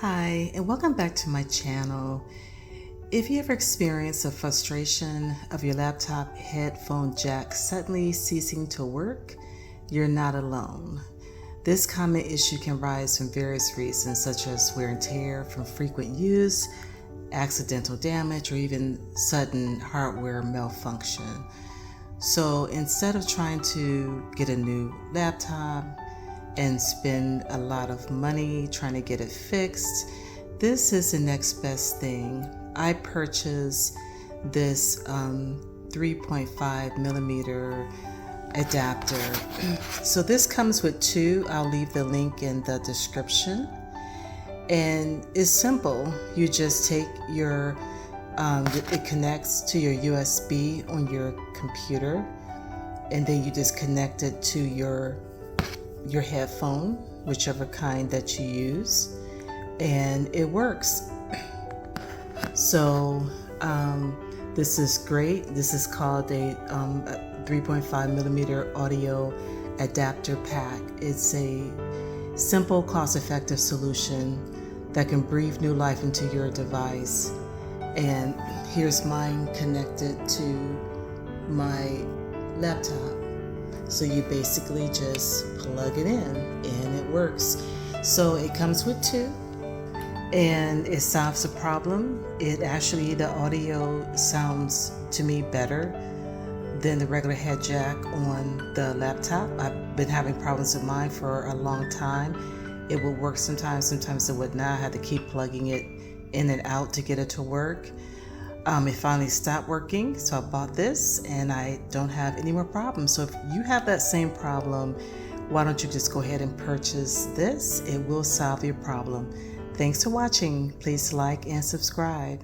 Hi, and welcome back to my channel. If you ever experience a frustration of your laptop headphone jack suddenly ceasing to work, you're not alone. This common issue can arise from various reasons, such as wear and tear from frequent use, accidental damage, or even sudden hardware malfunction. So instead of trying to get a new laptop and spend a lot of money trying to get it fixed, this is the next best thing. I purchased this 3.5 millimeter adapter. So this comes with two. I'll leave the link in the description. And it's simple. You just take your, it connects to your USB on your computer, and then you just connect it to your headphone, whichever kind that you use, and it works. So this is great. This is called a 3.5 millimeter audio adapter pack. It's a simple, cost-effective solution that can breathe new life into your device. And here's mine connected to my laptop. So you basically just plug it in and it works. So it comes with two and it solves the problem. The audio sounds to me better than the regular head jack on the laptop. I've been having problems with mine for a long time. It would work sometimes it would not. I had to keep plugging it in and out to get it to work. It finally stopped working, so I bought this and I don't have any more problems. So if you have that same problem, why don't you just go ahead and purchase this? It will solve your problem. Thanks for watching. Please like and subscribe.